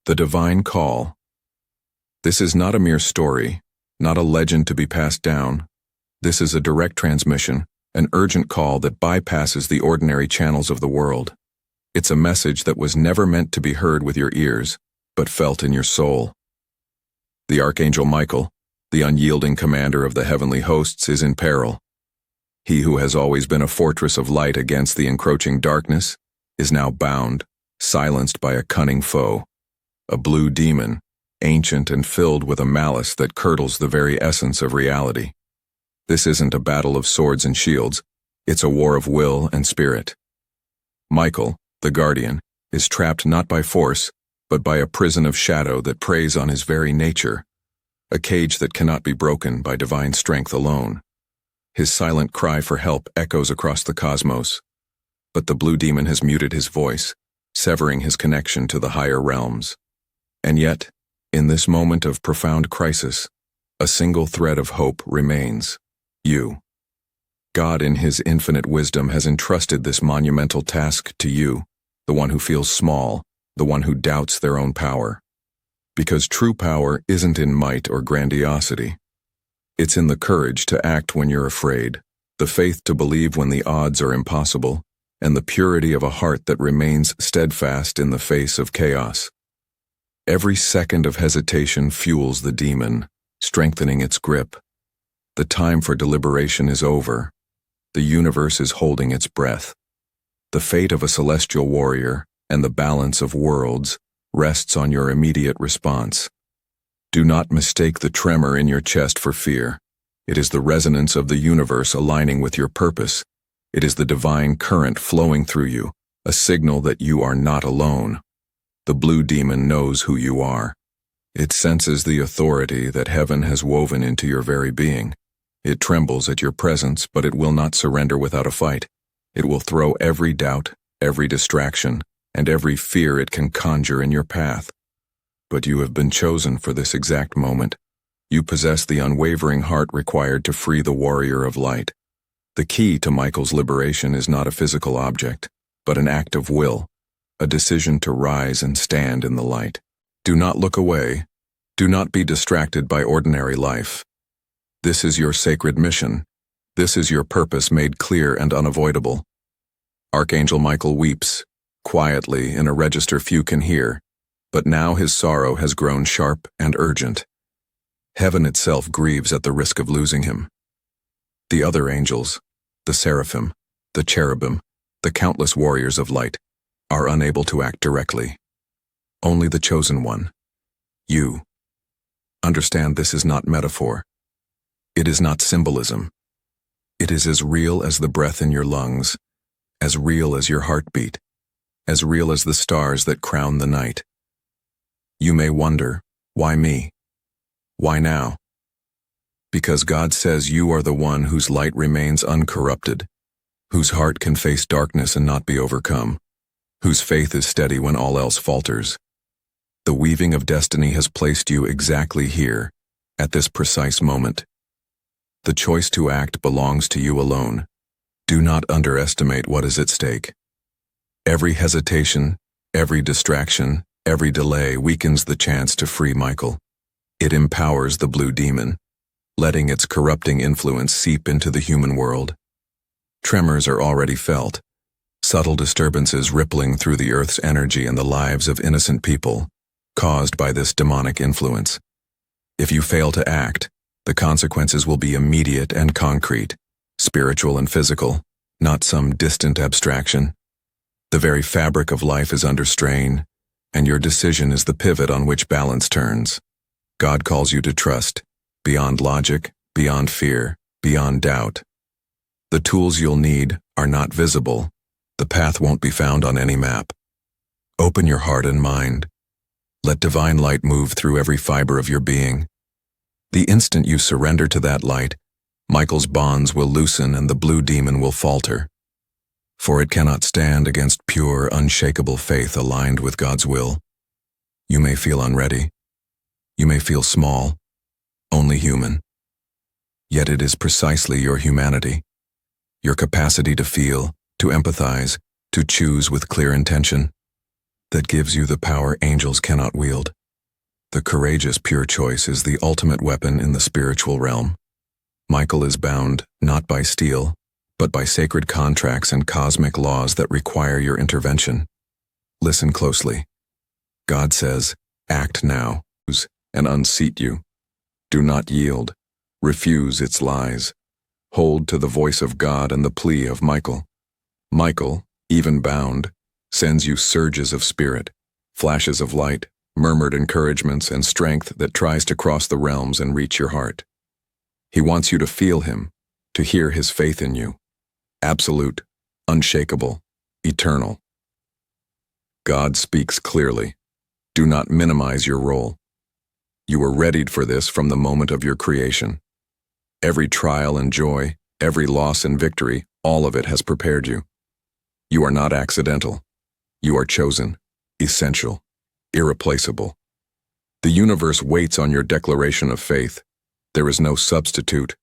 The Divine Call. This is not a mere story, not a legend to be passed down. This is a direct transmission, an urgent call that bypasses the ordinary channels of the world. It's a message that was never meant to be heard with your ears, but felt in your soul. The Archangel Michael, the unyielding commander of the heavenly hosts, is in peril. He who has always been a fortress of light against the encroaching darkness is now bound, silenced by a cunning foe. A blue demon, ancient and filled with a malice that curdles the very essence of reality. This isn't a battle of swords and shields, it's a war of will and spirit. Michael, the guardian, is trapped not by force, but by a prison of shadow that preys on his very nature, a cage that cannot be broken by divine strength alone. His silent cry for help echoes across the cosmos, but the blue demon has muted his voice, severing his connection to the higher realms. And yet, in this moment of profound crisis, a single thread of hope remains: you. God in his infinite wisdom has entrusted this monumental task to you, the one who feels small, the one who doubts their own power. Because true power isn't in might or grandiosity. It's in the courage to act when you're afraid, the faith to believe when the odds are impossible, and the purity of a heart that remains steadfast in the face of chaos. Every second of hesitation fuels the demon, strengthening its grip. The time for deliberation is over. The universe is holding its breath. The fate of a celestial warrior and the balance of worlds rests on your immediate response. Do not mistake the tremor in your chest for fear. It is the resonance of the universe aligning with your purpose. It is the divine current flowing through you, a signal that you are not alone. The blue demon knows who you are. It senses the authority that heaven has woven into your very being. It trembles at your presence, but it will not surrender without a fight. It will throw every doubt, every distraction, and every fear it can conjure in your path. But you have been chosen for this exact moment. You possess the unwavering heart required to free the warrior of light. The key to Michael's liberation is not a physical object, but an act of will, a decision to rise and stand in the light. Do not look away. Do not be distracted by ordinary life. This is your sacred mission. This is your purpose made clear and unavoidable. Archangel Michael weeps, quietly in a register few can hear, but now his sorrow has grown sharp and urgent. Heaven itself grieves at the risk of losing him. The other angels, the seraphim, the cherubim, the countless warriors of light, are unable to act directly. Only the chosen one, you. Understand, this is not metaphor. It is not symbolism. It is as real as the breath in your lungs, as real as your heartbeat, as real as the stars that crown the night. You may wonder, why me? Why now? Because God says you are the one whose light remains uncorrupted, whose heart can face darkness and not be overcome, whose faith is steady when all else falters. The weaving of destiny has placed you exactly here, at this precise moment. The choice to act belongs to you alone. Do not underestimate what is at stake. Every hesitation, every distraction, every delay weakens the chance to free Michael. It empowers the blue demon, letting its corrupting influence seep into the human world. Tremors are already felt, subtle disturbances rippling through the earth's energy and the lives of innocent people, caused by this demonic influence. If you fail to act, the consequences will be immediate and concrete, spiritual and physical, not some distant abstraction. The very fabric of life is under strain, and your decision is the pivot on which balance turns. God calls you to trust, beyond logic, beyond fear, beyond doubt. The tools you'll need are not visible. The path won't be found on any map. Open your heart and mind. Let divine light move through every fiber of your being. The instant you surrender to that light, Michael's bonds will loosen and the blue demon will falter. For it cannot stand against pure, unshakable faith aligned with God's will. You may feel unready. You may feel small, only human. Yet it is precisely your humanity, your capacity to feel, to empathize, to choose with clear intention, that gives you the power angels cannot wield. The courageous pure choice is the ultimate weapon in the spiritual realm. Michael is bound not by steel, but by sacred contracts and cosmic laws that require your intervention. Listen closely. God says, act now, and unseat you. Do not yield. Refuse its lies. Hold to the voice of God and the plea of Michael. Michael, even bound, sends you surges of spirit, flashes of light, murmured encouragements, and strength that tries to cross the realms and reach your heart. He wants you to feel him, to hear his faith in you. Absolute, unshakable, eternal. God speaks clearly. Do not minimize your role. You were readied for this from the moment of your creation. Every trial and joy, every loss and victory, all of it has prepared you. You are not accidental. You are chosen, essential, irreplaceable. The universe waits on your declaration of faith. There is no substitute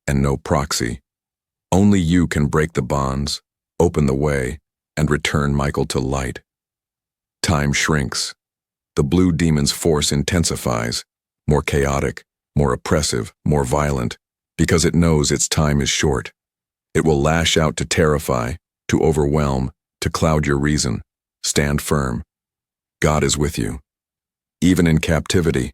and no proxy. Only you can break the bonds, open the way, and return Michael to light. Time shrinks. The blue demon's force intensifies, more chaotic, more oppressive, more violent, because it knows its time is short. It will lash out to terrify, to overwhelm, to cloud your reason. Stand firm. God is with you. Even in captivity,